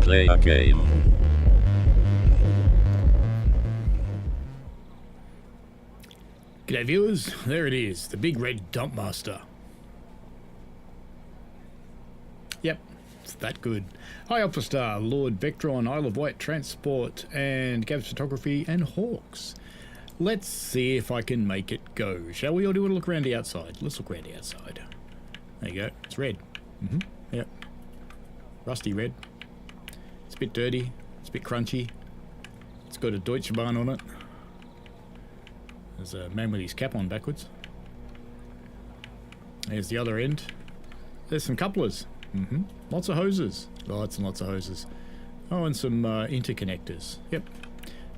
play a game. G'day viewers, there it is, the big red dump master. Yep, it's that good. Hi Opera Star, Lord Vectron, Isle of Wight Transport, and Gav's Photography, and Hawks. Let's see if I can make it go, shall we? Or do you want to look around the outside? Let's look around the outside. There you go, it's red. Yep. Rusty red. It's a bit dirty, it's a bit crunchy. It's got a Deutsche Bahn on it. There's a man with his cap on backwards. There's the other end. There's some couplers. Lots of hoses. Lots and lots of hoses. Oh, and some interconnectors. Yep.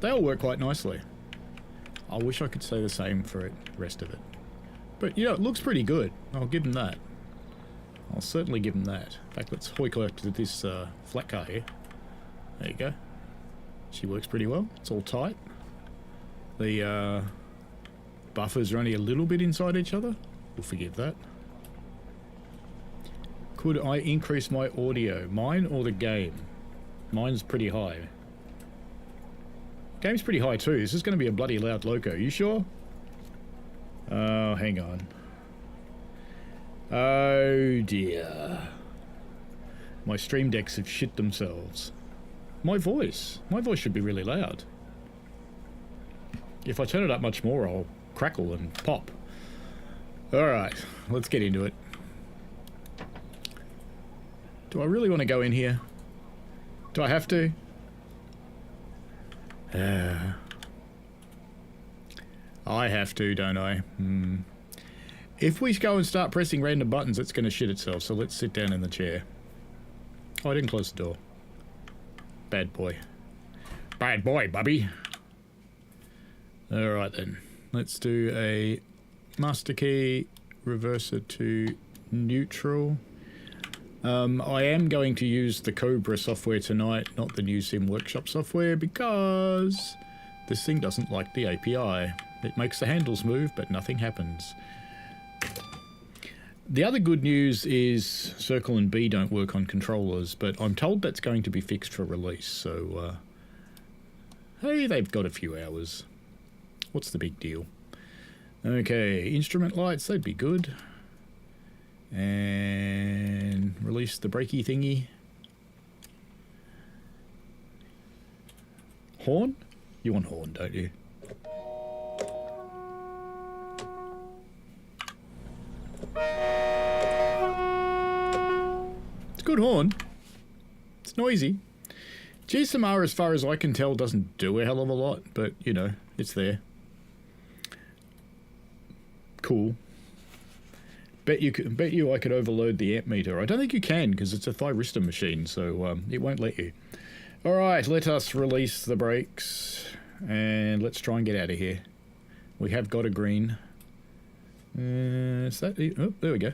They all work quite nicely. I wish I could say the same for the rest of it. But, you know, it looks pretty good. I'll give them that. I'll certainly give them that. In fact, let's hoik to this flat car here. There you go. She works pretty well. It's all tight. The buffers are only a little bit inside each other. We'll forgive that. Could I increase my audio? Mine or the game? Mine's pretty high. Game's pretty high too. This is going to be a bloody loud loco. You sure? Oh, hang on. Oh dear. My stream decks have shit themselves. My voice should be really loud. If I turn it up much more, I'll crackle and pop. Alright, let's get into it. Do I really want to go in here? Do I have to? I have to, don't I? If we go and start pressing random buttons, it's going to shit itself, so let's sit down in the chair. Oh, I didn't close the door. Bad boy. Bad boy, Bubby. Alright then. Let's do a master key reverser to neutral. I am going to use the Cobra software tonight, not the new Sim Workshop software, because this thing doesn't like the API. It makes the handles move, but nothing happens. The other good news is Circle and B don't work on controllers, but I'm told that's going to be fixed for release, so hey, they've got a few hours. What's the big deal? Okay, instrument lights, they'd be good. And release the brakey thingy. Horn? You want horn, don't you? It's a good horn. It's noisy. GSMR, as far as I can tell, doesn't do a hell of a lot, but, you know, it's there. Cool. Bet you I could overload the amp meter. I don't think you can because it's a thyristor machine, so it won't let you. Alright, let us release the brakes and let's try and get out of here. We have got a green. Is that it? Oh, there we go.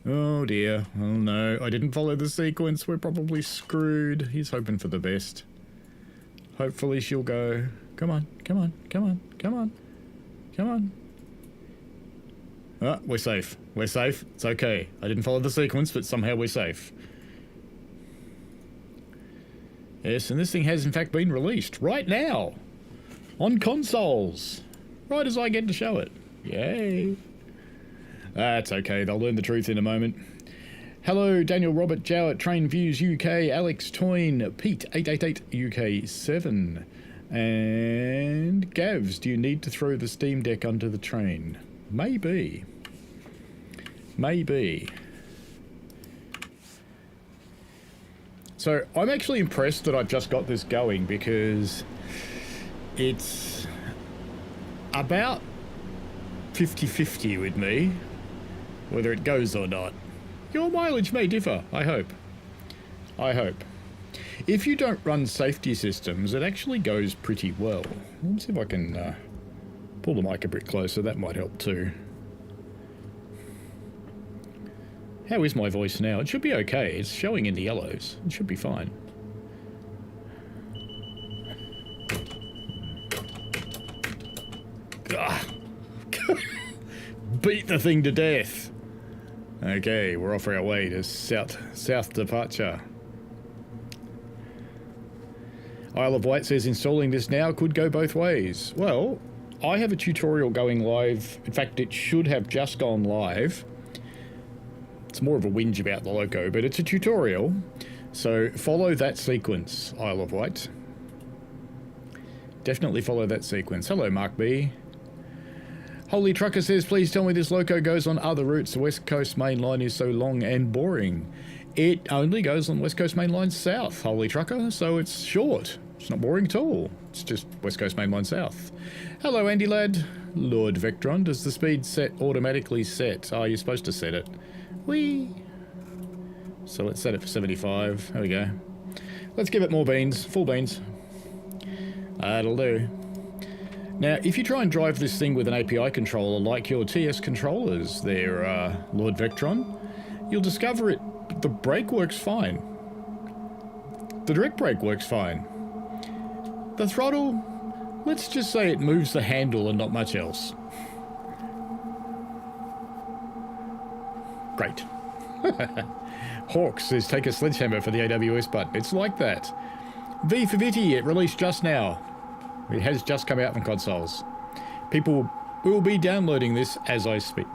Oh dear. Oh no, I didn't follow the sequence. We're probably screwed. He's hoping for the best. Hopefully she'll go. Come on, come on, come on, come on, come on. Ah, we're safe. We're safe. It's okay. I didn't follow the sequence, but somehow we're safe. Yes, and this thing has in fact been released right now on consoles, right as I get to show it. Yay. That's okay. They'll learn the truth in a moment. Hello, Daniel Robert Jowett, Train Views UK, Alex Toyne, Pete 888 UK 7, and Gavs. Do you need to throw the Steam Deck under the train? Maybe. Maybe. So, I'm actually impressed that I've just got this going because it's about 50-50 with me, whether it goes or not. Your mileage may differ, I hope. I hope. If you don't run safety systems, it actually goes pretty well. Let's see if I can pull the mic a bit closer, that might help too. How is my voice now? It should be okay. It's showing in the yellows. It should be fine. Beat the thing to death. Okay, we're off our way to south departure. Isle of Wight says installing this now could go both ways. Well, I have a tutorial going live. In fact, it should have just gone live. It's more of a whinge about the Loco, but it's a tutorial. So follow that sequence, Isle of Wight. Definitely follow that sequence. Hello, Mark B. Holy Trucker says, please tell me this Loco goes on other routes. The West Coast Main Line is so long and boring. It only goes on West Coast Main Line South, Holy Trucker, so it's short. It's not boring at all. It's just West Coast Main Line South. Hello, Andy Lad. Lord Vectron, does the speed set automatically set? Oh, you're supposed to set it. Whee! So let's set it for 75. There we go. Let's give it more beans. Full beans. That'll do. Now, if you try and drive this thing with an API controller like your TS controllers there, Lord Vectron, you'll discover the brake works fine. The direct brake works fine. The throttle, let's just say it moves the handle and not much else. Great. Hawks says, take a sledgehammer for the AWS button. It's like that. V for Viti, it released just now. It has just come out from consoles. People will be downloading this as I speak.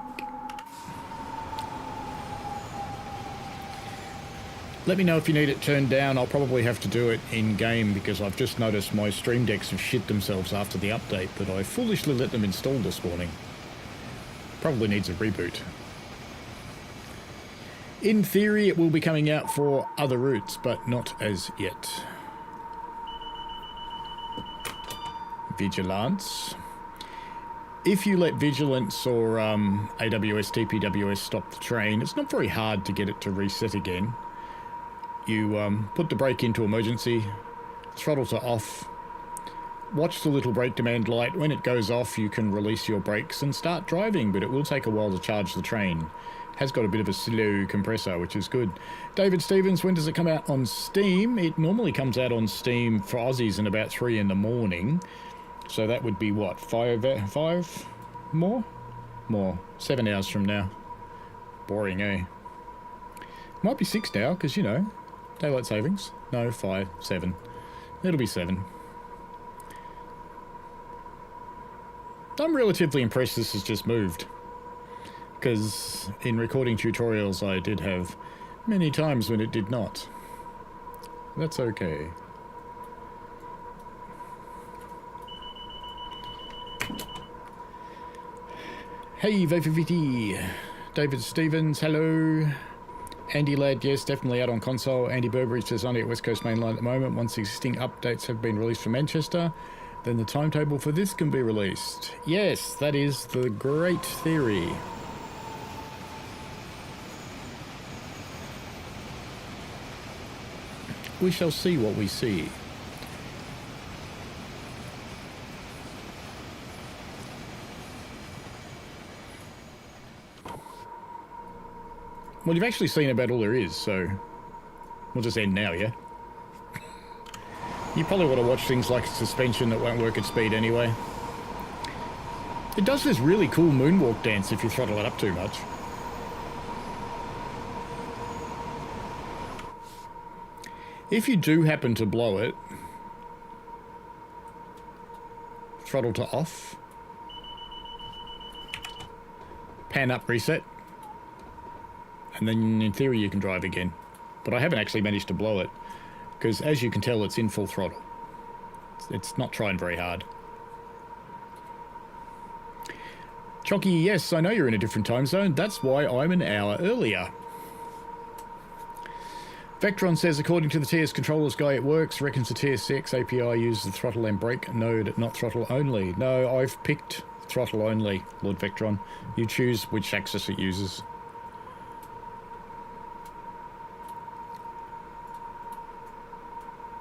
Let me know if you need it turned down. I'll probably have to do it in-game because I've just noticed my Stream Decks have shit themselves after the update that I foolishly let them install this morning. Probably needs a reboot. In theory, it will be coming out for other routes, but not as yet. Vigilance. If you let Vigilance or AWS TPWS stop the train, it's not very hard to get it to reset again. You put the brake into emergency, throttle to off, watch the little brake demand light. When it goes off, you can release your brakes and start driving, but it will take a while to charge the train. Has got a bit of a slow compressor, which is good. David Stevens, when does it come out on Steam? It normally comes out on Steam for Aussies in about 3 in the morning. So that would be what, 5 more? More. 7 hours from now. Boring, eh? Might be 6 now, because, you know, daylight savings. No, 5, 7. It'll be 7. I'm relatively impressed this has just moved. Because in recording tutorials I did have many times when it did not. That's okay. Hey, VVVT. David Stevens, hello. Andy Ladd, yes, definitely out on console. Andy Burberry says only at West Coast Main Line at the moment. Once existing updates have been released from Manchester, then the timetable for this can be released. Yes, that is the great theory. We shall see what we see. Well, you've actually seen about all there is, so we'll just end now, yeah? You probably want to watch things like suspension that won't work at speed anyway. It does this really cool moonwalk dance if you throttle it up too much. If you do happen to blow it, throttle to off, pan up, reset, and then in theory you can drive again. But I haven't actually managed to blow it, because as you can tell it's in full throttle. It's not trying very hard. Chocky, yes, I know you're in a different time zone. That's why I'm an hour earlier. Vectron says, according to the TS controllers guy, it works. Reckons the TS6 API uses the throttle and brake node, not throttle only. No, I've picked throttle only, Lord Vectron. You choose which axis it uses.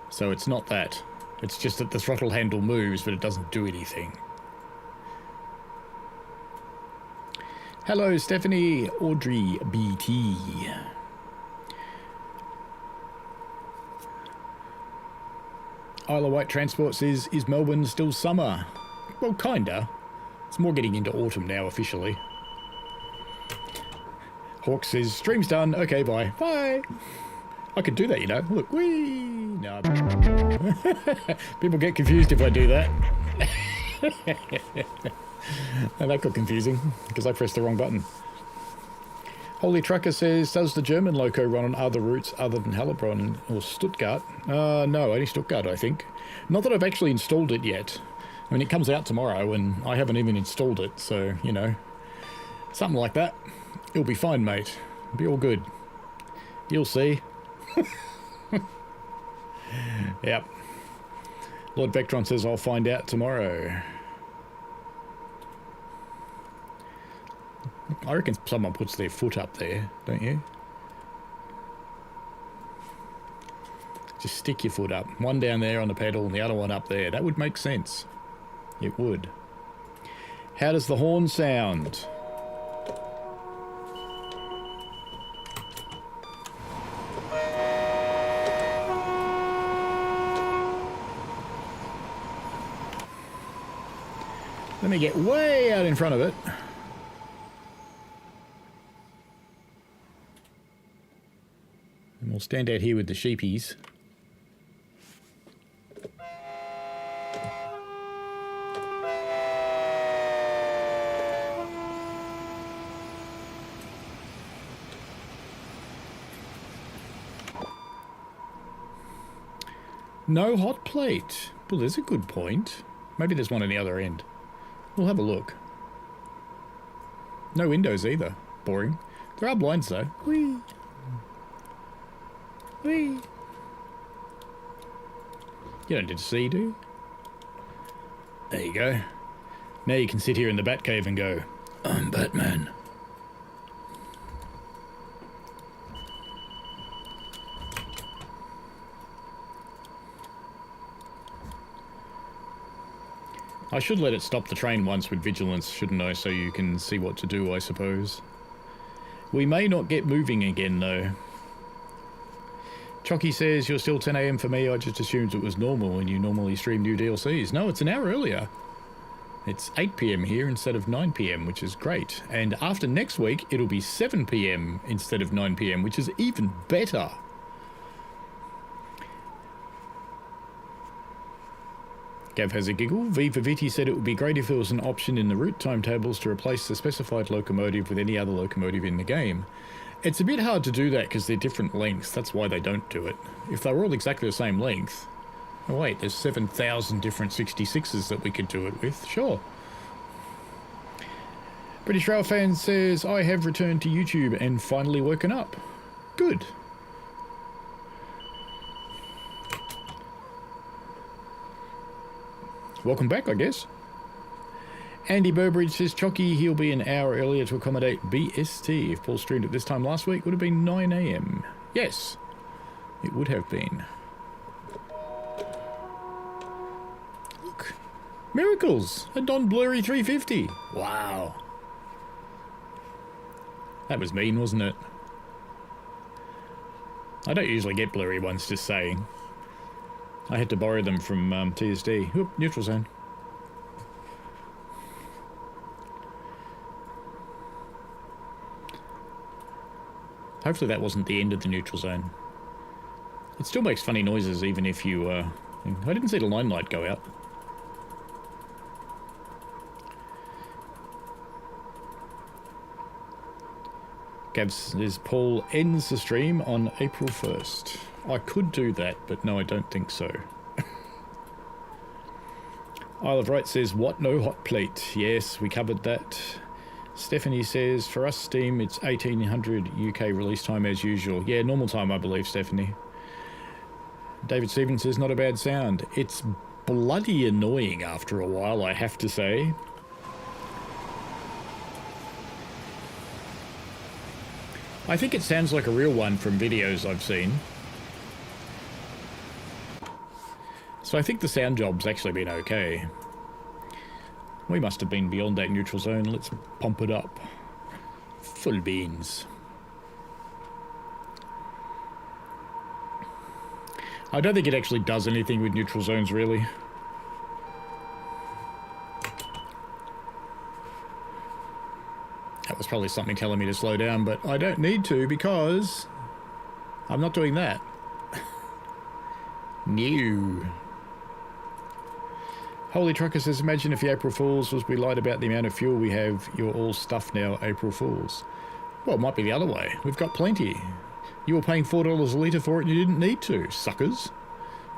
So it's not that. It's just that the throttle handle moves, but it doesn't do anything. Hello, Stephanie, Audrey, BT. Isle of Wight Transport says, is Melbourne still summer? Well, kinda. It's more getting into autumn now, officially. Hawk says, stream's done. Okay, bye. Bye. I could do that, you know. Look, whee! No. People get confused if I do that. And that got confusing because I pressed the wrong button. Holy Trucker says, does the German loco run on other routes other than Heilbronn or Stuttgart? No, only Stuttgart, I think. Not that I've actually installed it yet. I mean, it comes out tomorrow and I haven't even installed it, so, you know, something like that. It'll be fine, mate. It'll be all good. You'll see. Yep. Lord Vectron says, I'll find out tomorrow. I reckon someone puts their foot up there, don't you? Just stick your foot up. One down there on the pedal and the other one up there. That would make sense. It would. How does the horn sound? Let me get way out in front of it. And we'll stand out here with the sheepies. No hot plate. Well, there's a good point. Maybe there's one on the other end. We'll have a look. No windows either. Boring. There are blinds though. Whee! Whee! You don't need to see, do you? There you go. Now you can sit here in the Batcave and go, I'm Batman. I should let it stop the train once with vigilance, shouldn't I, so you can see what to do, I suppose. We may not get moving again, though. Chocky says, you're still 10 AM for me, I just assumed it was normal and you normally stream new DLCs. No, it's an hour earlier. It's 8 PM here instead of 9 PM, which is great. And after next week, it'll be 7 PM instead of 9 PM, which is even better. Gav has a giggle. V for Viti said it would be great if there was an option in the route timetables to replace the specified locomotive with any other locomotive in the game. It's a bit hard to do that because they're different lengths. That's why they don't do it. If they were all exactly the same length... Oh wait, there's 7,000 different 66s that we could do it with. Sure. British Rail Fan says, I have returned to YouTube and finally woken up. Good. Welcome back, I guess. Andy Burbridge says, Chocky, he'll be an hour earlier to accommodate BST. If Paul streamed at this time last week, it would have been 9 AM. Yes, it would have been. Look, miracles! A non-blurry 350. Wow. That was mean, wasn't it? I don't usually get blurry ones, just saying. I had to borrow them from TSD. Oop, neutral zone. Hopefully that wasn't the end of the neutral zone. It still makes funny noises even if you... I didn't see the line light go out. Gabs says Paul ends the stream on April 1st. I could do that, but no, I don't think so. Isle of Wight says, what, no hot plate? Yes, we covered that. Stephanie says, for us Steam, it's 1800 UK release time as usual. Yeah, normal time, I believe, Stephanie. David Stevens says, not a bad sound. It's bloody annoying after a while, I have to say. I think it sounds like a real one from videos I've seen. So I think the sound job's actually been okay. We must have been beyond that neutral zone. Let's pump it up. Full beans. I don't think it actually does anything with neutral zones, really. That was probably something telling me to slow down, but I don't need to because I'm not doing that. No. Holy Trucker says, imagine if the April Fools was we lied about the amount of fuel we have. You're all stuffed now, April Fools. Well, it might be the other way. We've got plenty. You were paying $4 a litre for it and you didn't need to, suckers.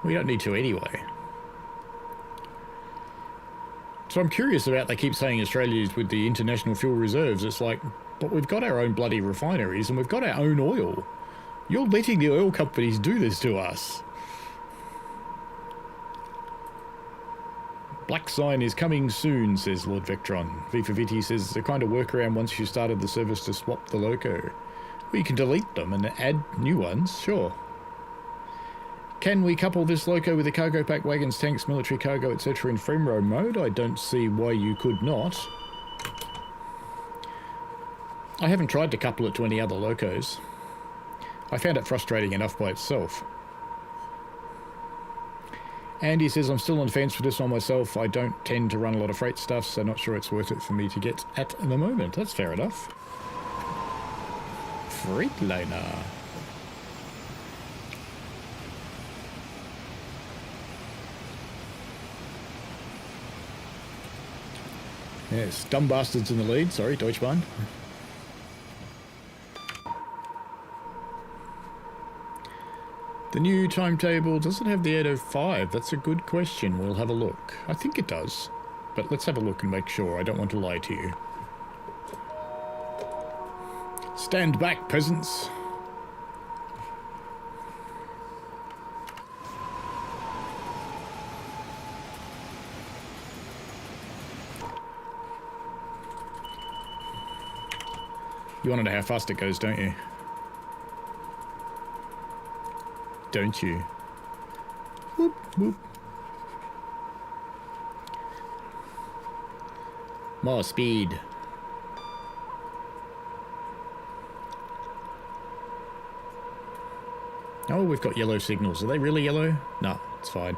We don't need to anyway. So I'm curious about, they keep saying Australia's with the international fuel reserves. It's like, but we've got our own bloody refineries and we've got our own oil. You're letting the oil companies do this to us. Black sign is coming soon, says Lord Vectron. V for Viti says it's a kind of workaround once you started the service to swap the loco. Well, you can delete them and add new ones, sure. Can we couple this loco with the cargo pack, wagons, tanks, military cargo, etc. in frame row mode? I don't see why you could not. I haven't tried to couple it to any other locos. I found it frustrating enough by itself. Andy says, I'm still on the fence for this one myself. I don't tend to run a lot of freight stuff, so not sure it's worth it for me to get at the moment. That's fair enough. Freightliner. Yes, dumb bastards in the lead. Sorry, Deutschbahn. The new timetable, does it have the 805? That's a good question. We'll have a look. I think it does. But let's have a look and make sure. I don't want to lie to you. Stand back, peasants. You want to know how fast it goes, don't you? Don't you? Whoop, whoop. More speed. Oh, we've got yellow signals. Are they really yellow? No, it's fine.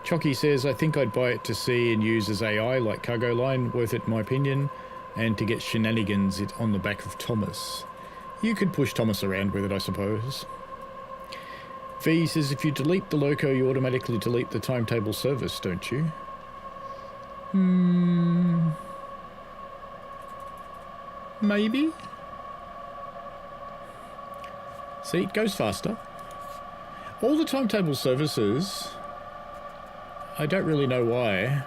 Chocky says, I think I'd buy it to see and use as AI like Cargo Line. Worth it in my opinion. And to get shenanigans it on the back of Thomas. You could push Thomas around with it, I suppose. V says, if you delete the loco, you automatically delete the timetable service, don't you? Maybe? See, it goes faster. All the timetable services, I don't really know why,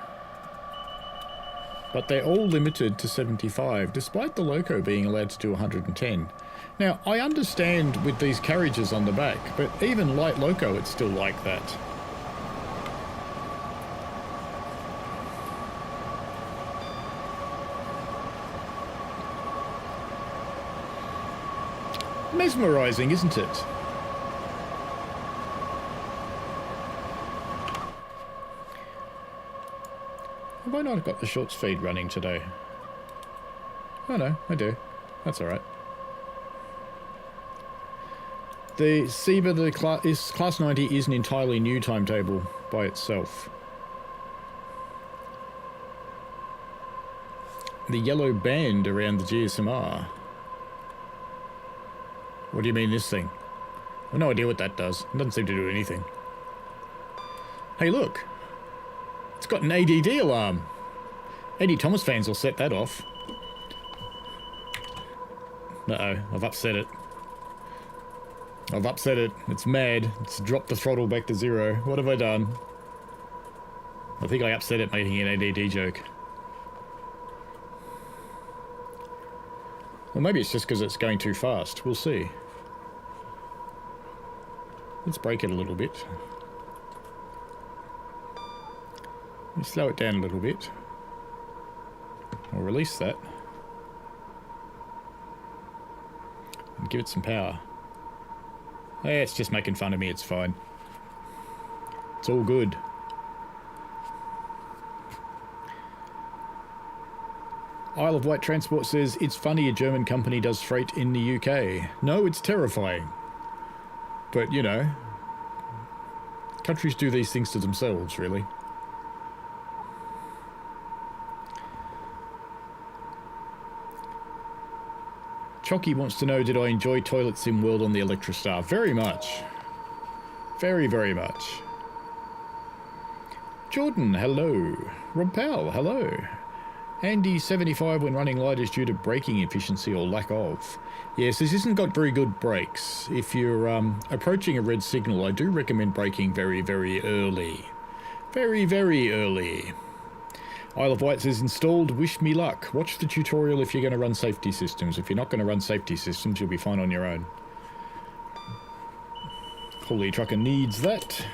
but they're all limited to 75, despite the loco being allowed to do 110. Now, I understand with these carriages on the back, but even light loco, it's still like that. Mesmerizing, isn't it? Have I not got the shorts feed running today? Oh no, I do. That's alright. The SEBA, the Class 90 is an entirely new timetable by itself. The yellow band around the GSMR. What do you mean this thing? I have no idea what that does. It doesn't seem to do anything. Hey look! It's got an ADD alarm. Eddie Thomas fans will set that off. Uh-oh, I've upset it. I've upset it. It's mad. It's dropped the throttle back to 0. What have I done? I think I upset it making an ADD joke. Well, maybe it's just because it's going too fast. We'll see. Let's brake it a little bit. Let me slow it down a little bit. I'll release that. And give it some power. Yeah, it's just making fun of me, it's fine. It's all good. Isle of Wight Transport says, it's funny a German company does freight in the UK. No, it's terrifying. But, you know, countries do these things to themselves, really. Chocky wants to know, did I enjoy Toilet Sim World on the Electrostar? Very much. Very, very much. Jordan, hello. Rob Powell, hello. Andy75, when running light is due to braking efficiency or lack of. Yes, this isn't got very good brakes. If you're approaching a red signal, I do recommend braking very, very early. Very, very early. Isle of Wight says, installed, wish me luck. Watch the tutorial if you're going to run safety systems. If you're not going to run safety systems, you'll be fine on your own. Holy trucker needs that.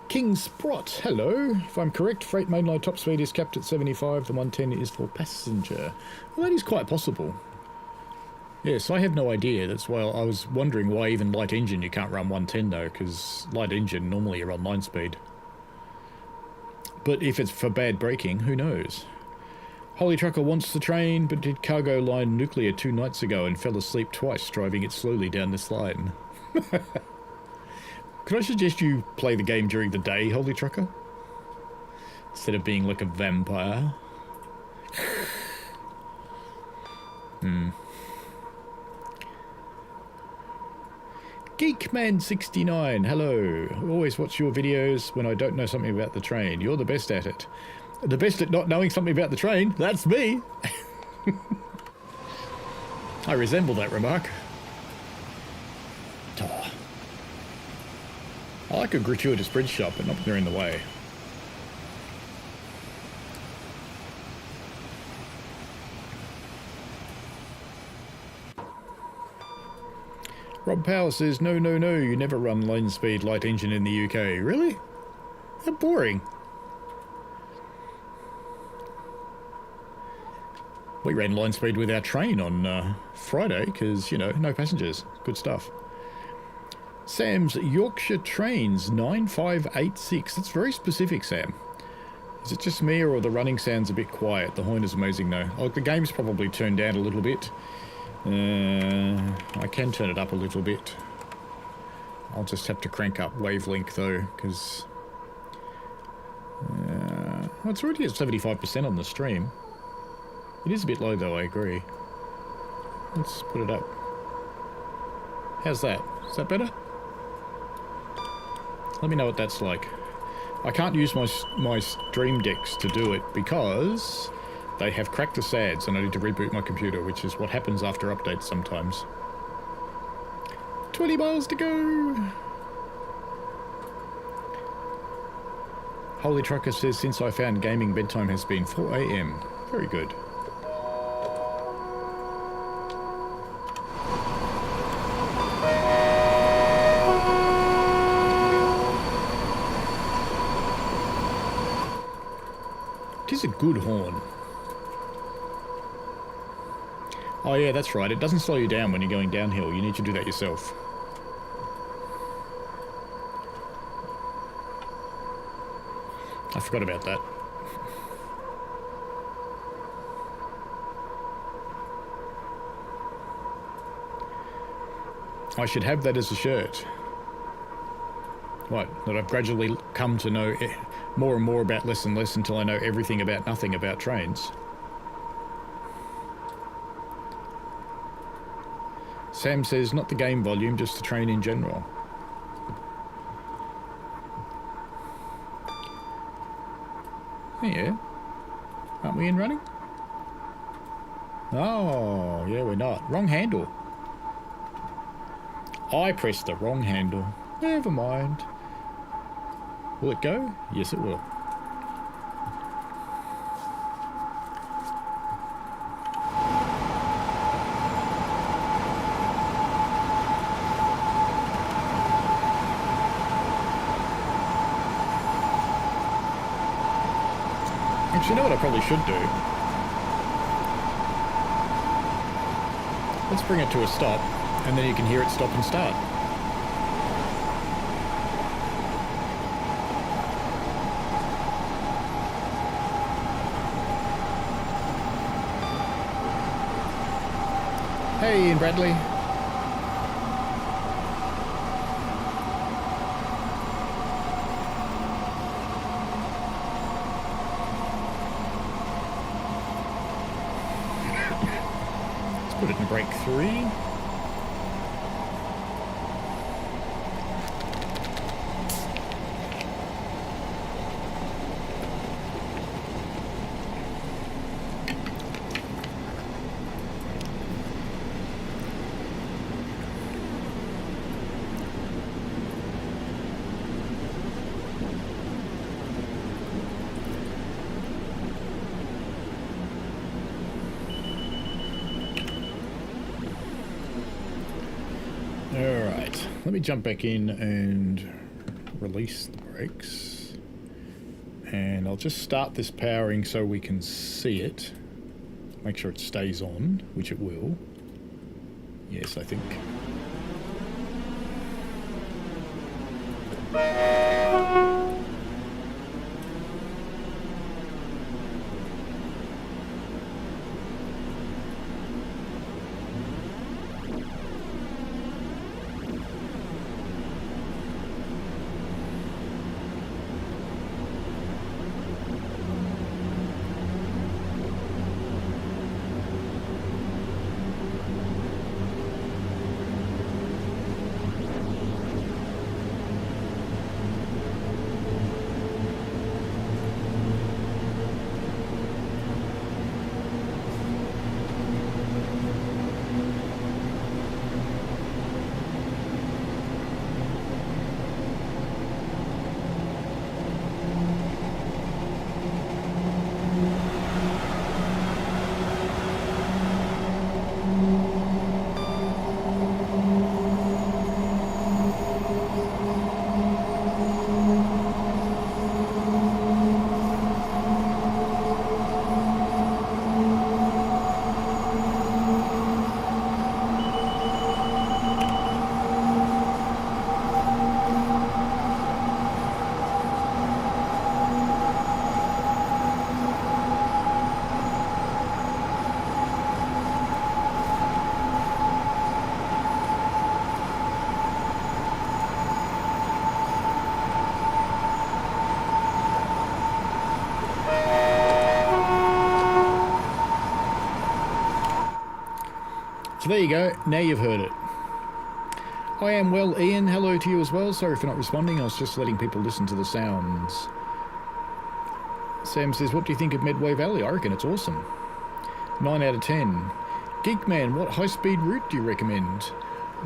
King Sprott, hello. If I'm correct, freight mainline top speed is capped at 75. The 110 is for passenger. Well, that is quite possible. Yes, I have no idea. That's why I was wondering why even light engine you can't run 110 though, because light engine normally you're on 9 speed. But if it's for bad braking, who knows? Holy Trucker wants the train, but did cargo line nuclear 2 nights ago and fell asleep twice driving it slowly down this line. Could I suggest you play the game during the day, Holy Trucker? Instead of being like a vampire. Geekman69, hello. Always watch your videos when I don't know something about the train. You're the best at it. The best at not knowing something about the train? That's me. I resemble that remark. Oh. I like a gratuitous bridge shot, but not when they're in the way. Rob Powell says, no, no, no, you never run line speed light engine in the UK. Really? How boring. We ran line speed with our train on Friday because, you know, no passengers. Good stuff. Sam's Yorkshire Trains 9586. That's very specific, Sam. Is it just me or the running sounds a bit quiet? The horn is amazing though. Oh, the game's probably turned down a little bit. I can turn it up a little bit. I'll just have to crank up wavelength though, because well, it's already at 75% on the stream. It is a bit low though, I agree. Let's put it up. How's that? Is that better? Let me know what that's like. I can't use my stream decks to do it because they have cracked the SADs and I need to reboot my computer, which is what happens after updates sometimes. 20 miles to go! Holy Trucker says, since I found gaming, bedtime has been 4 AM. Very good. It is a good horn. Oh yeah, that's right. It doesn't slow you down when you're going downhill. You need to do that yourself. I forgot about that. I should have that as a shirt. What? That I've gradually come to know more and more about less and less until I know everything about nothing about trains. Sam says, not the game volume, just the train in general. Yeah. Aren't we in running? Oh, yeah, we're not. Wrong handle. I pressed the wrong handle. Never mind. Will it go? Yes, it will. Actually, you know what I probably should do? Let's bring it to a stop, and then you can hear it stop and start. Hey, Ian Bradley. Let's put it in brake 3. Alright, let me jump back in and release the brakes. And I'll just start this powering so we can see it. Make sure it stays on, which it will. Yes, I think. So there you go, now you've heard it. I am well, Ian, hello to you as well. Sorry for not responding, I was just letting people listen to the sounds. Sam says, what do you think of Medway Valley? I reckon it's awesome. 9 out of 10. Geekman, what high-speed route do you recommend?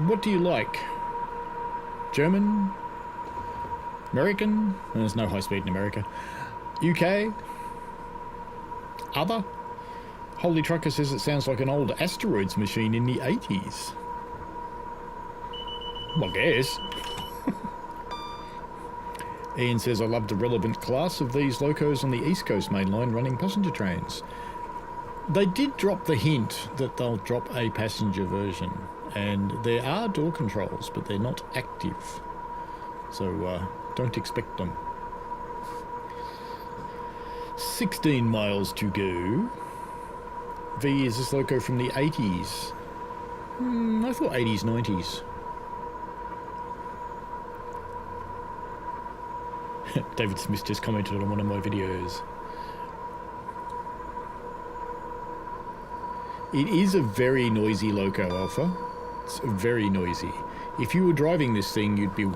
What do you like? German? American? There's no high-speed in America. UK? Other? Holy Trucker says it sounds like an old asteroids machine in the 80s. Well, I guess. Ian says, I love the relevant class of these locos on the East Coast main line running passenger trains. They did drop the hint that they'll drop a passenger version, and there are door controls, but they're not active. So don't expect them. 16 miles to go. V, is this loco from the 80s? I thought 80s, 90s. David Smith just commented on one of my videos. It is a very noisy loco, Alpha. It's very noisy. If you were driving this thing, you'd be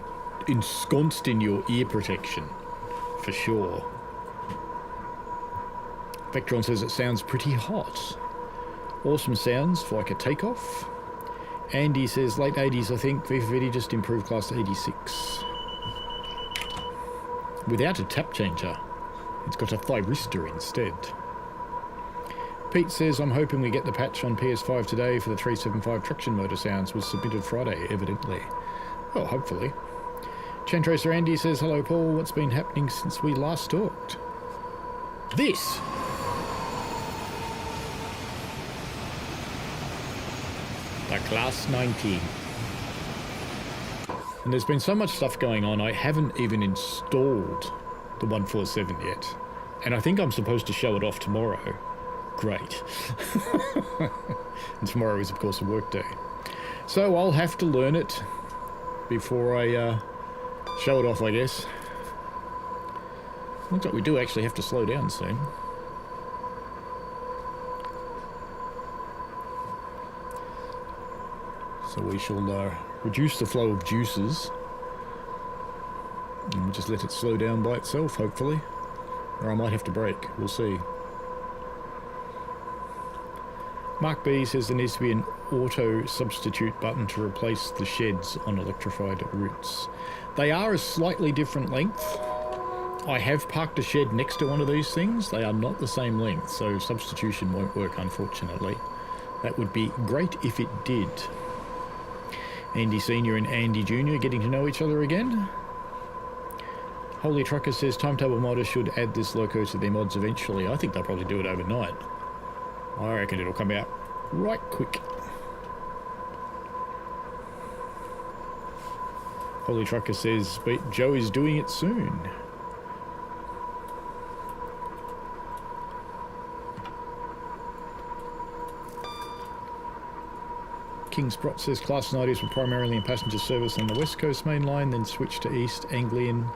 ensconced in your ear protection, for sure. Vectron says it sounds pretty hot. Awesome sounds for like a takeoff. Andy says late 80s, I think. V4VD just improved class to 86. Without a tap changer. It's got a thyristor instead. Pete says, I'm hoping we get the patch on PS5 today for the 375 traction motor sounds. Was submitted Friday, evidently. Well, hopefully. Chantracer Andy says, hello Paul, what's been happening since we last talked? This! The Class 19. And there's been so much stuff going on, I haven't even installed the 147 yet. And I think I'm supposed to show it off tomorrow. Great. And tomorrow is, of course, a work day. So I'll have to learn it before I show it off, I guess. Looks like we do actually have to slow down soon. So we shall reduce the flow of juices. And we'll just let it slow down by itself, hopefully. Or I might have to brake. We'll see. Mark B says there needs to be an auto substitute button to replace the sheds on electrified routes. They are a slightly different length. I have parked a shed next to one of these things. They are not the same length, so substitution won't work, unfortunately. That would be great if it did. Andy Senior and Andy Junior getting to know each other again. Holy Trucker says Timetable modders should add this loco to their mods eventually. I think they'll probably do it overnight. I reckon it'll come out right quick. Holy Trucker says, but Joe is doing it soon. King Sprott says Class 90s were primarily in passenger service on the West Coast Main Line, then switched to East Anglian,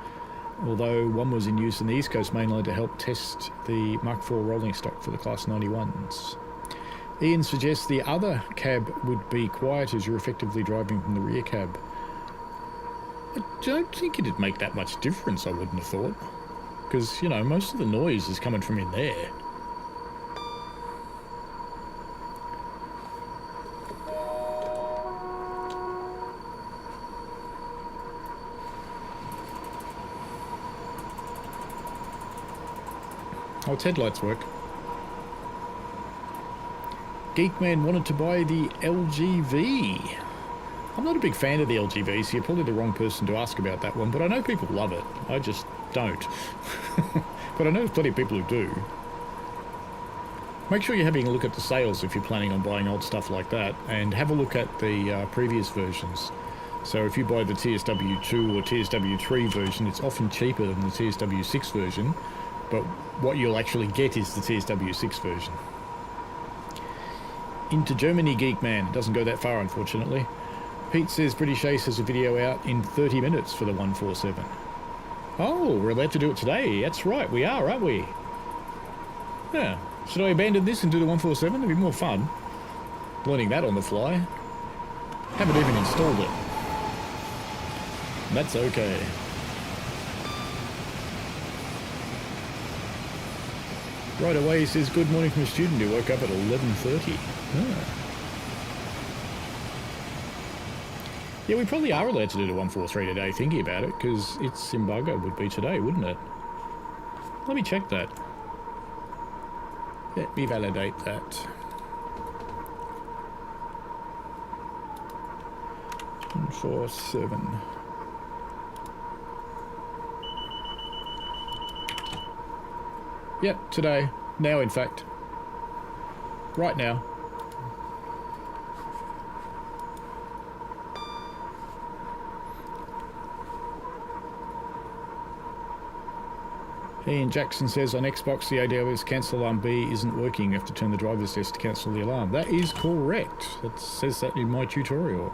although one was in use in the East Coast Main Line to help test the Mark IV rolling stock for the Class 91s. Ian suggests the other cab would be quiet as you're effectively driving from the rear cab. I don't think it'd make that much difference, I wouldn't have thought. Because, you know, most of the noise is coming from in there. Oh, its headlights work. Geekman wanted to buy the LGV. I'm not a big fan of the LGV, so you're probably the wrong person to ask about that one, but I know people love it. I just don't. But I know there's plenty of people who do. Make sure you're having a look at the sales if you're planning on buying old stuff like that, and have a look at the previous versions. So if you buy the TSW2 or TSW3 version, it's often cheaper than the TSW6 version, but what you'll actually get is the TSW6 version. Into Germany, Geek Man. It doesn't go that far, unfortunately. Pete says British Ace has a video out in 30 minutes for the 147. Oh, we're allowed to do it today. That's right, we are, aren't we? Yeah. Should I abandon this and do the 147? It'd be more fun. Learning that on the fly. Haven't even installed it. That's okay. Right away, he says, good morning from a student who woke up at 11:30. Ah. Yeah, we probably are allowed to do the 143 today, thinking about it, because its embargo would be today, wouldn't it? Let me check that. Let me validate that. 147. Yep, today. Now, in fact. Right now. Ian Jackson says on Xbox the ATS cancel alarm B isn't working. You have to turn the driver's desk to cancel the alarm. That is correct. It says that in my tutorial.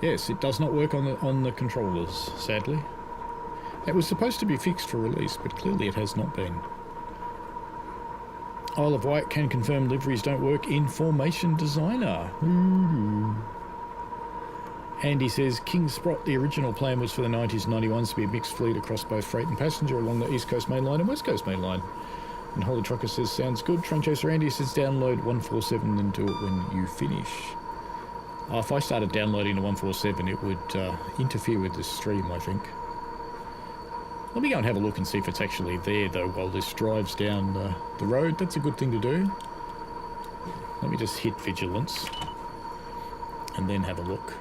Yes, it does not work on the controllers, sadly. It was supposed to be fixed for release, but clearly it has not been. Isle of Wight can confirm liveries don't work in Formation Designer. Andy says, King Sprott, the original plan was for the 90s and 91s to be a mixed fleet across both freight and passenger along the East Coast Main Line and West Coast Main Line. And Holy Trucker says, sounds good. Train Chaser Andy says, download 147 and do it when you finish. If I started downloading the 147, it would interfere with the stream, I think. Let me go and have a look and see if it's actually there, though, while this drives down the road. That's a good thing to do. Let me just hit Vigilance and then have a look.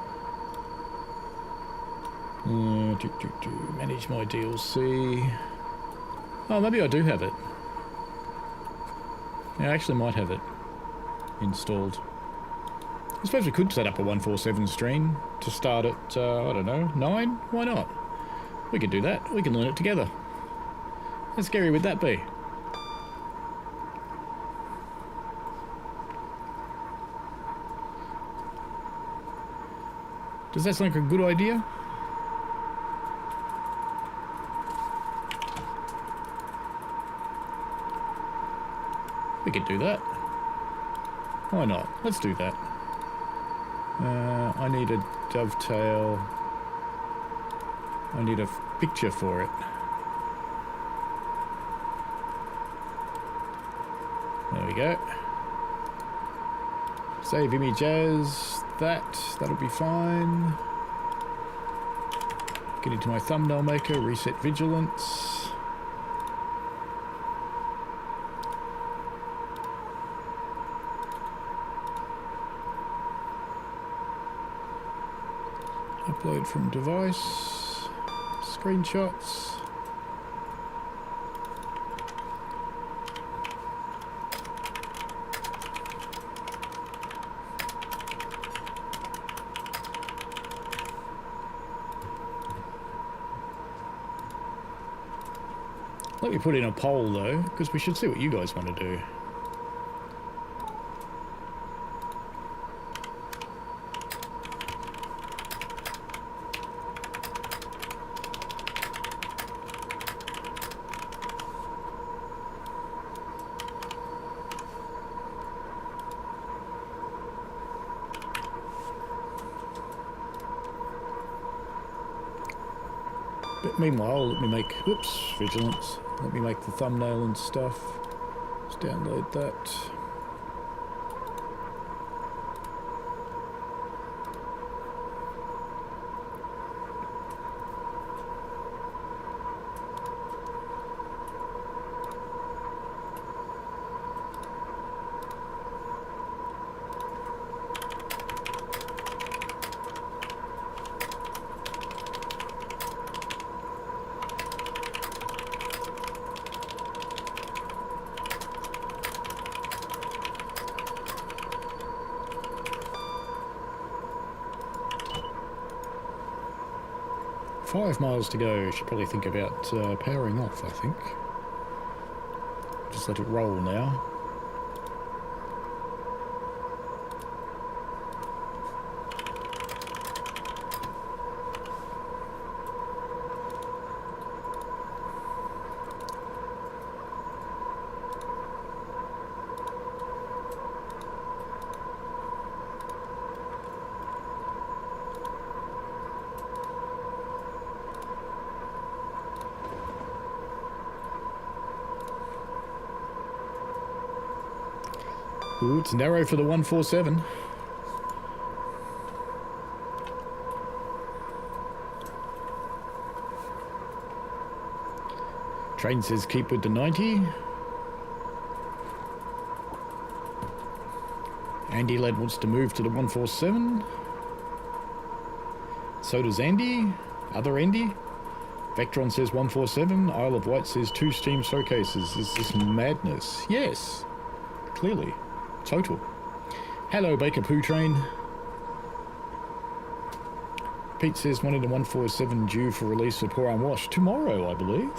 Manage my DLC. Oh, maybe I do have it. Yeah, I actually might have it installed. I suppose we could set up a 147 stream to start at, I don't know, 9? Why not? We could do that. We can learn it together. How scary would that be? Does that sound like a good idea? We could do that. Why not? Let's do that. I need a dovetail. I need a picture for it. There we go. Save image as that'll be fine. Get into my thumbnail maker, reset vigilance. Upload from device, screenshots. Let me put in a poll though, because we should see what you guys want to do. But meanwhile, let me make, oops, vigilance. Let me make the thumbnail and stuff. Let's download that. Five miles to go. Should probably think about powering off, I think. Just let it roll now. Ooh, it's narrow for the 147. Train says keep with the 90. Andy Led wants to move to the 147. So does Andy. Other Andy. Vectron says 147. Isle of Wight says 2 Steam showcases. Is this madness? Yes. Clearly. Total. Hello, Baker Poo Train. Pete says one in the 147 due for release for Pour Unwash tomorrow, I believe.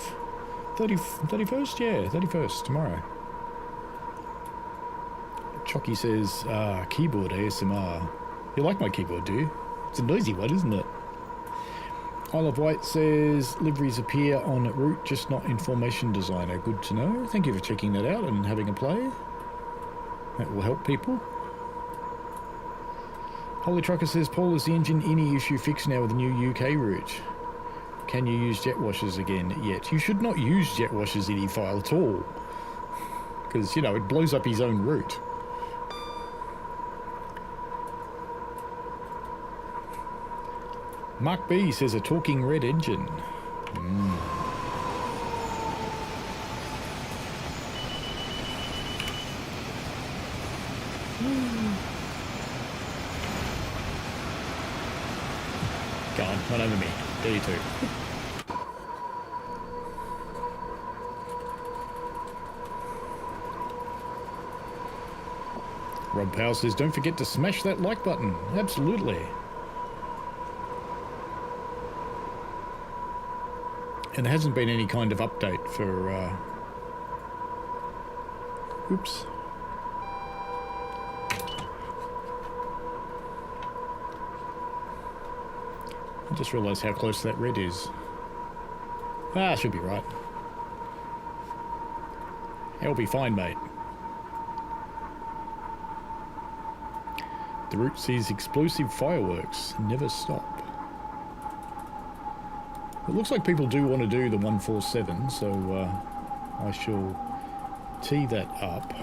31st? Yeah, 31st, tomorrow. Chocky says, keyboard ASMR. You like my keyboard, do you? It's a noisy one, isn't it? Isle of Wight says, liveries appear en route, just not in Formation Designer. Good to know. Thank you for checking that out and having a play. That will help people. Holy Trucker says, Paul, is the engine any issue fixed now with the new UK route? Can you use jet washers again yet? You should not use jet washers in e-file at all. Because, you know, it blows up his own route. Mark B says, a talking red engine. Go on, run over me. There you too. Rob Powell says, don't forget to smash that like button. Absolutely. And there hasn't been any kind of update for, oops. I just realised how close that red is. Ah, should be right. It'll be fine, mate. The route sees explosive fireworks. Never stop. It looks like people do want to do the 147, so I shall tee that up.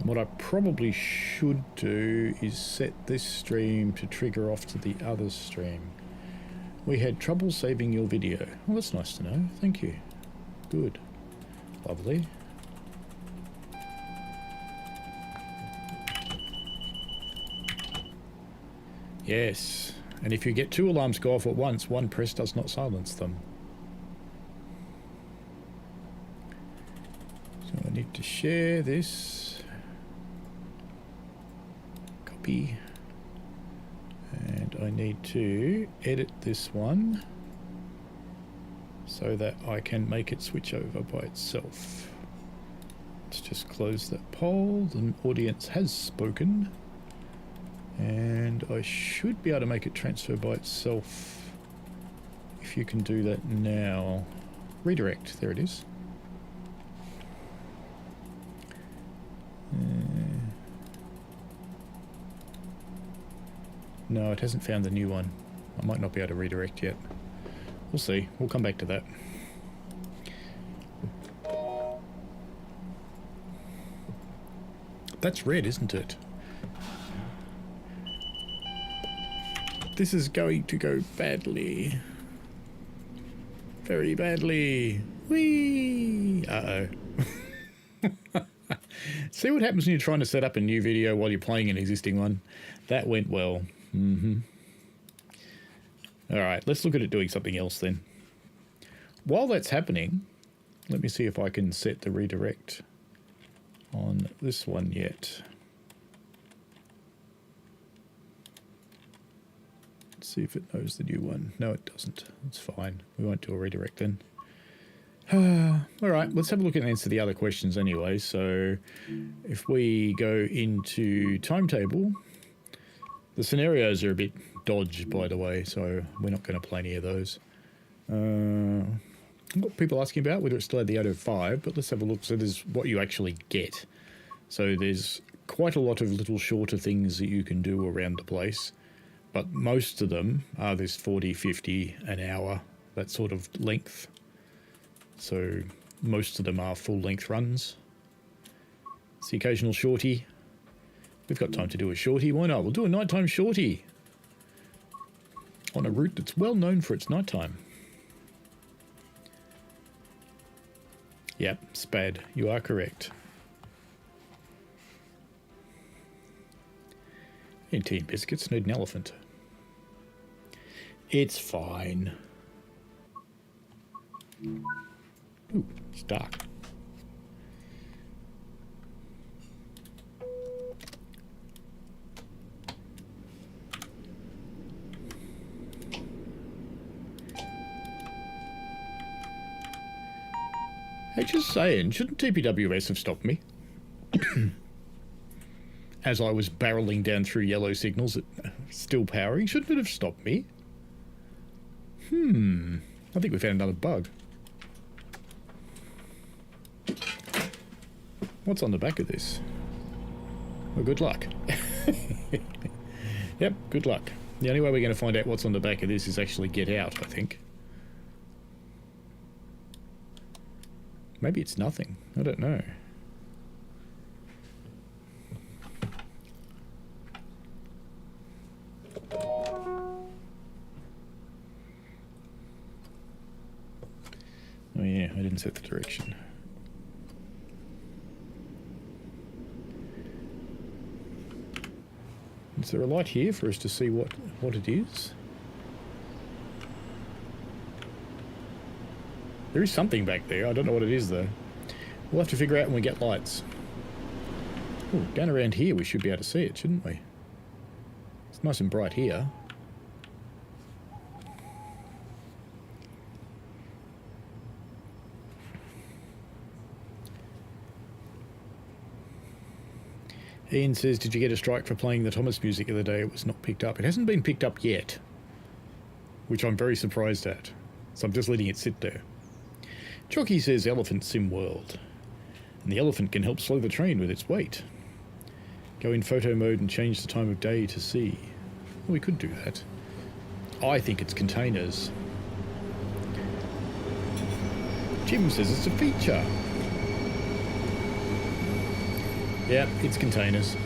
What I probably should do is set this stream to trigger off to the other stream. We had trouble saving your video. Well, that's nice to know. Thank you. Good. Lovely. Yes. And if you get 2 alarms go off at once, one press does not silence them. So I need to share this. Copy. And I need to edit this one so that I can make it switch over by itself. Let's just close that poll. The audience has spoken. And I should be able to make it transfer by itself if you can do that now. Redirect, there it is. No, it hasn't found the new one. I might not be able to redirect yet. We'll see. We'll come back to that. That's red, isn't it? This is going to go badly. Very badly. Whee! Uh-oh. See what happens when you're trying to set up a new video while you're playing an existing one? That went well. Alright, let's look at it doing something else then. While that's happening, let me see if I can set the redirect on this one yet. Let's see if it knows the new one. No, it doesn't. It's fine. We won't do a redirect then. Alright, let's have a look at the answer to the other questions anyway. So if we go into Timetable, the scenarios are a bit dodged, by the way, so we're not going to play any of those. What people asking about, whether it's still at the 805, but let's have a look. So there's what you actually get. So there's quite a lot of little shorter things that you can do around the place, but most of them are this 40, 50 an hour, that sort of length. So most of them are full length runs. It's the occasional shorty. We've got time to do a shorty. Why not? We'll do a nighttime shorty on a route that's well known for its nighttime. Yep, Spad, you are correct. And tea and biscuits need an elephant. It's fine. Ooh, it's dark. Hey, just saying, shouldn't TPWS have stopped me? As I was barreling down through yellow signals, still powering, shouldn't it have stopped me? I think we found another bug. What's on the back of this? Well, good luck. Yep, good luck. The only way we're going to find out what's on the back of this is actually get out, I think. Maybe it's nothing. I don't know. Oh yeah, I didn't set the direction. Is there a light here for us to see what it is? There is something back there. I don't know what it is, though. We'll have to figure out when we get lights. Ooh, down around here we should be able to see it, shouldn't we? It's nice and bright here. Ian says, did you get a strike for playing the Thomas music the other day? It was not picked up. It hasn't been picked up yet, which I'm very surprised at. So I'm just letting it sit there. Chalky says, Elephant Sim World. And the elephant can help slow the train with its weight. Go in photo mode and change the time of day to see. Well, we could do that. I think it's containers. Jim says it's a feature. Yeah, it's containers.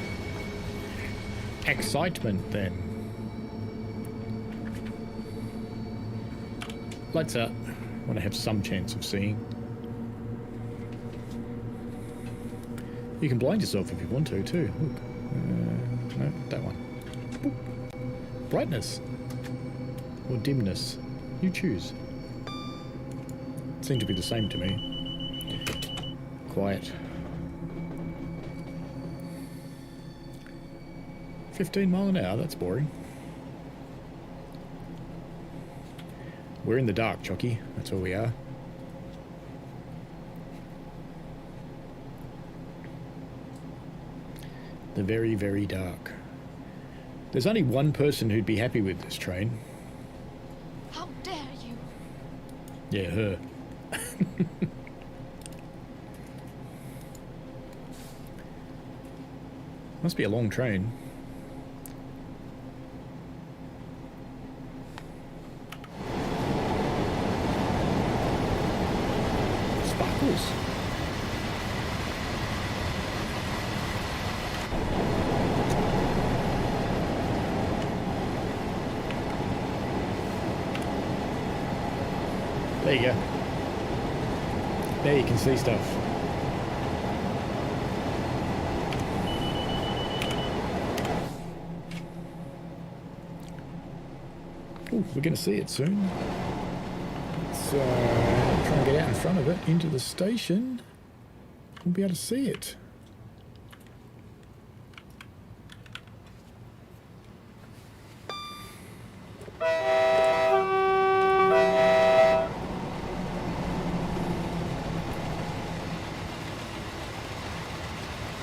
Excitement, then. Lights out. I want to have some chance of seeing. You can blind yourself if you want to, too. Look. No, that one. Boop. Brightness. Or dimness. You choose. Seem to be the same to me. Quiet. 15 mile an hour, that's boring. We're in the dark, Chucky. That's all we are. The very, very dark. There's only one person who'd be happy with this train. How dare you? Yeah, her. Must be a long train. Sparkles. There you go. There you can see stuff. Ooh, we're going to see it soon. Let's try and get out in front of it into the station. We'll be able to see it.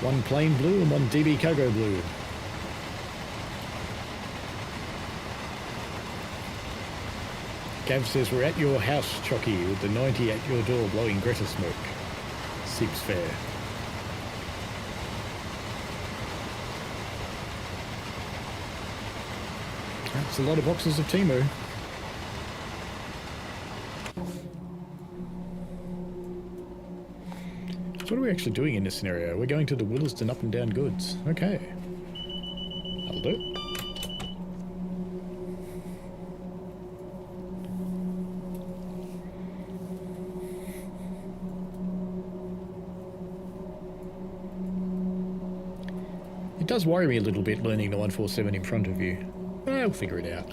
One plain blue and one DB cargo blue. Gav says, we're at your house, Chucky, with the 90 at your door blowing Greta smoke. Seems fair. That's a lot of boxes of Temu. So what are we actually doing in this scenario? We're going to the Williston up and down goods. Okay. That'll do. It does worry me a little bit learning the 147 in front of you. I'll figure it out.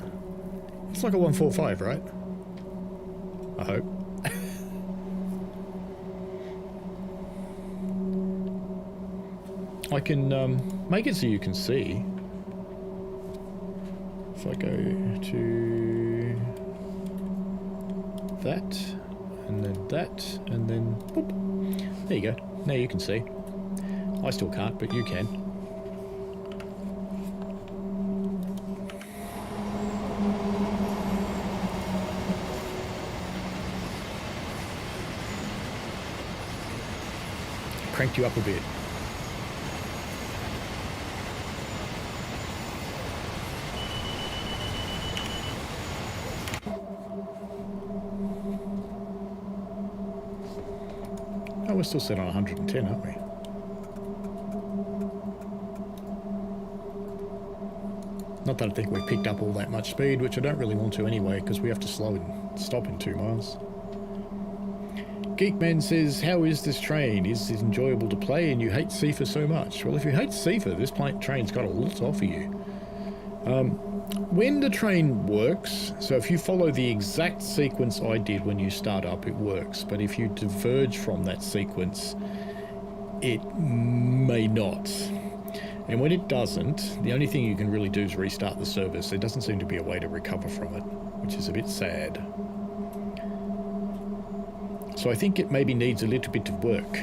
It's like a 145, right? I hope. I can make it so you can see. If I go to that, and then that, and then boop. There you go. Now you can see. I still can't, but you can. Cranked you up a bit. Oh, we're still set on 110, aren't we? Not that I think we've picked up all that much speed, which I don't really want to anyway, because we have to slow and stop in 2 miles. Geekman says, how is this train? Is it enjoyable to play and you hate SEFA so much? Well, if you hate SEFA, this train's got a lot to offer you. When the train works, so if you follow the exact sequence I did when you start up, it works. But if you diverge from that sequence, it may not. And when it doesn't, the only thing you can really do is restart the service. There doesn't seem to be a way to recover from it, which is a bit sad. So I think it maybe needs a little bit of work.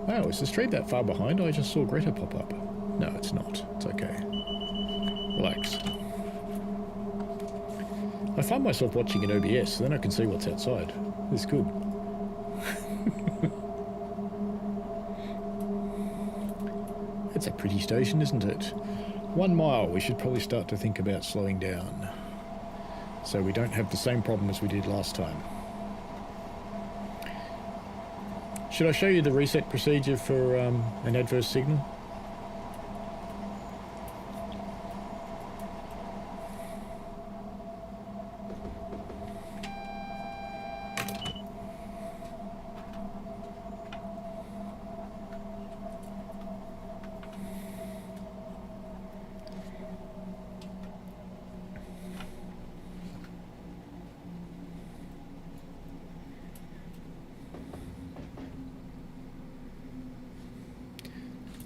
Wow, is the stream that far behind? I just saw Greta pop up. No, it's not. It's okay. Relax. I find myself watching in OBS, so then I can see what's outside. It's good. It's a pretty station, isn't it? 1 mile. We should probably start to think about slowing down, so we don't have the same problem as we did last time. Should I show you the reset procedure for an adverse signal?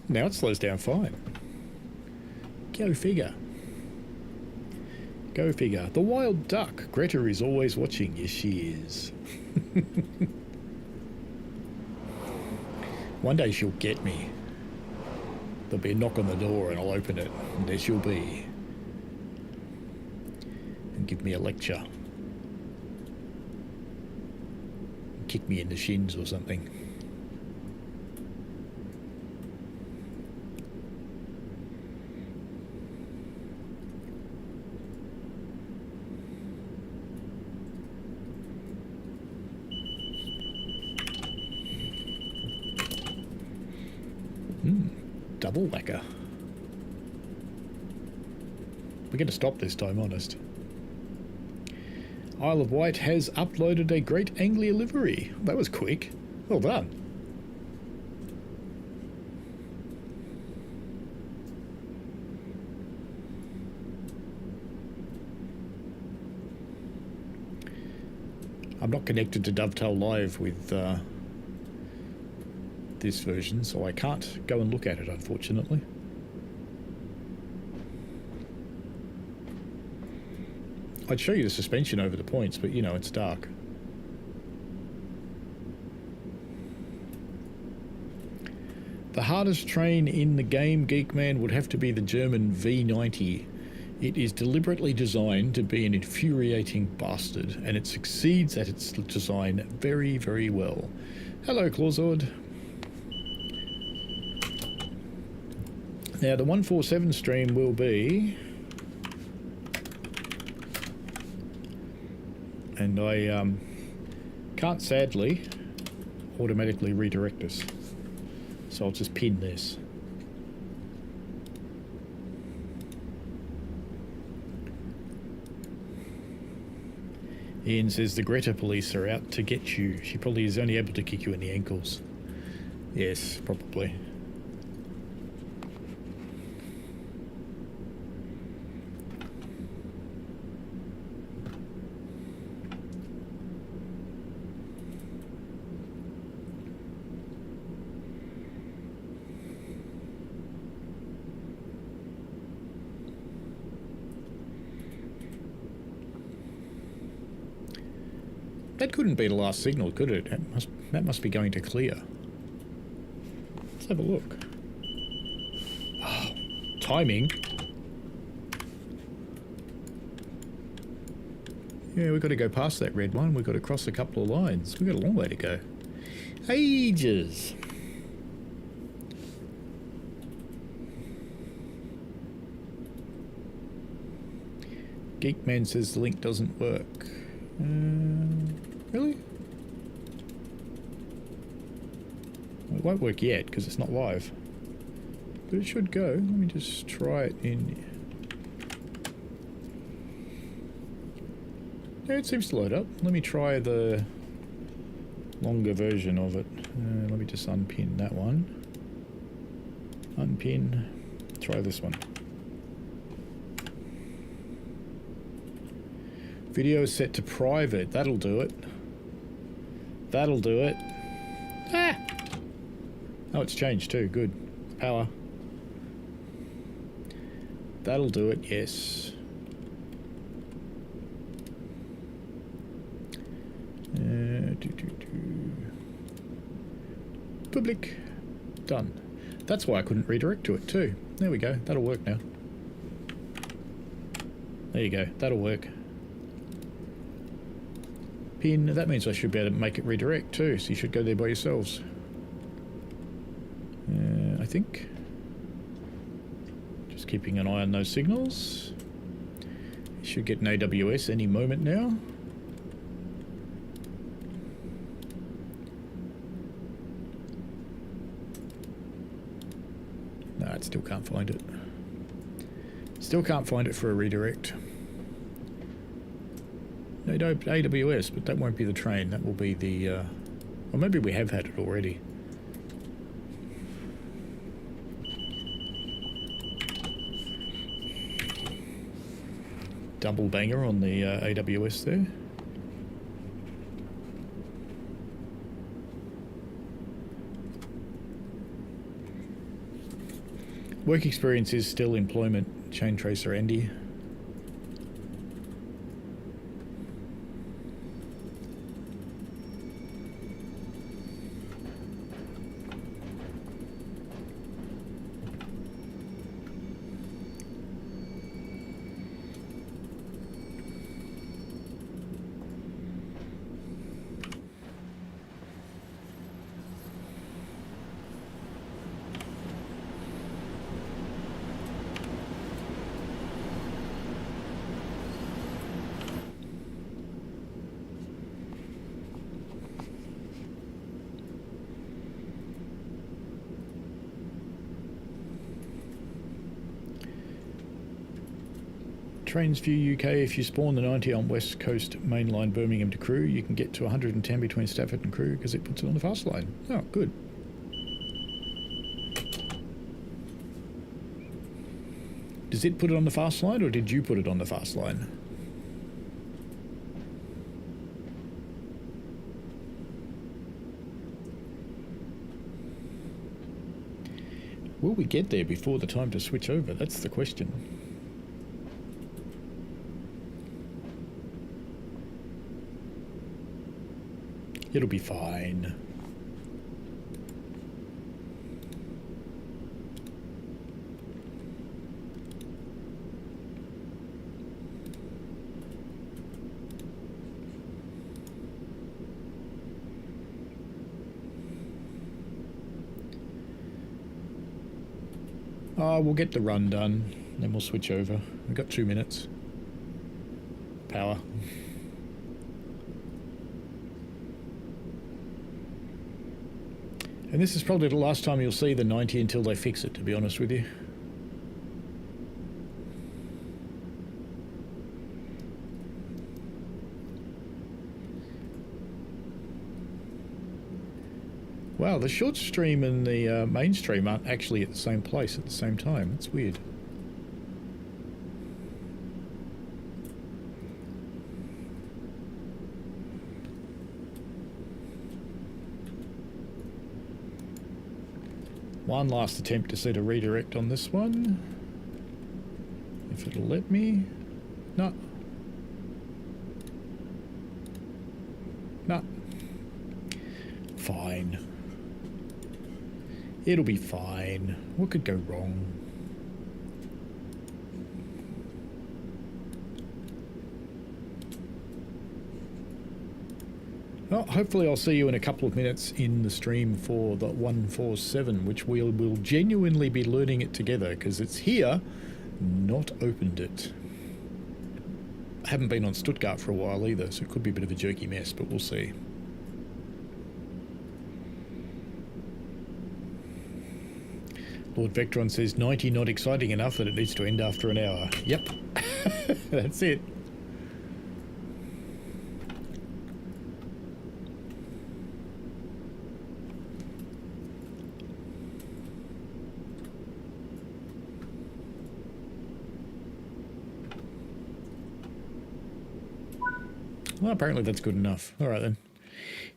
Now it slows down fine. Go figure. Go figure. The wild duck. Greta is always watching. Yes, she is. One day she'll get me. There'll be a knock on the door and I'll open it, and there she'll be. And give me a lecture. Kick me in the shins or something. Double whacker. We're going to stop this time, honest. Isle of Wight has uploaded a Great Anglia livery. That was quick. Well done. I'm not connected to Dovetail Live with this version, so I can't go and look at it, unfortunately. I'd show you the suspension over the points, but you know, it's dark. The hardest train in the game, Geekman, would have to be the German V90. It is deliberately designed to be an infuriating bastard, and it succeeds at its design very, very well. Hello, Clawzord. Now, the 147 stream will be... And I can't, sadly, automatically redirect us. So I'll just pin this. Ian says the Greta police are out to get you. She probably is only able to kick you in the ankles. Yes, probably. That couldn't be the last signal, could it? That must be going to clear. Let's have a look. Oh, timing. Yeah, we've got to go past that red one. We've got to cross a couple of lines. We've got a long way to go. Ages. Geekman says the link doesn't work. Really? Well, it won't work yet because it's not live. But it should go. Let me just try it in. Yeah, it seems to load up. Let me try the longer version of it. Let me just unpin that one. Unpin. Try this one. Video is set to private. That'll do it. That'll do it. Ah! Oh, it's changed too. Good. Power. That'll do it. Yes. Public. Done. That's why I couldn't redirect to it too. There we go. That'll work now. There you go. That'll work. Pin. That means I should be able to make it redirect too. So you should go there by yourselves. I think. Just keeping an eye on those signals. You should get an AWS any moment now. No, it still can't find it. Still can't find it for a redirect. No, AWS, but that won't be the train. That will be the... or maybe we have had it already. Double banger on the AWS there. Work experience is still employment. Chain tracer Andy. Trains view UK. If you spawn the 90 on West Coast mainline Birmingham to Crewe, you can get to 110 between Stafford and Crewe because it puts it on the fast line. Oh, good. Does it put it on the fast line or did you put it on the fast line? Will we get there before the time to switch over? That's the question. It'll be fine. We'll get the run done, then we'll switch over. We've got 2 minutes. Power. And this is probably the last time you'll see the 90 until they fix it, to be honest with you. Wow, the short stream and the main stream aren't actually at the same place at the same time. It's weird. One last attempt to set a redirect on this one. If it'll let me. No. No. Fine. It'll be fine. What could go wrong? Well, hopefully I'll see you in a couple of minutes in the stream for the 147, which we will genuinely be learning it together, because it's here, not opened it. I haven't been on Stuttgart for a while either, so it could be a bit of a jerky mess, but we'll see. Lord Vectron says 90 not exciting enough that it needs to end after an hour. Yep. That's it. Well, apparently that's good enough. All right then.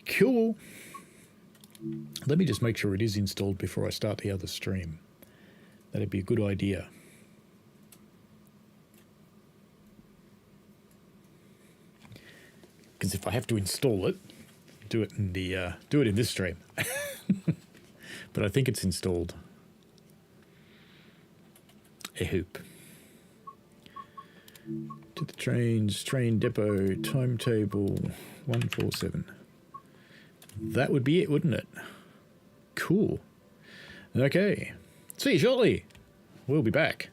Cool. Let me just make sure it is installed before I start the other stream. That'd be a good idea. Because if I have to install it, do it in the do it in this stream. but I think it's installed. A hoop. To the trains, train depot, timetable 147. That would be it, wouldn't it? Cool. Okay. See you shortly. We'll be back.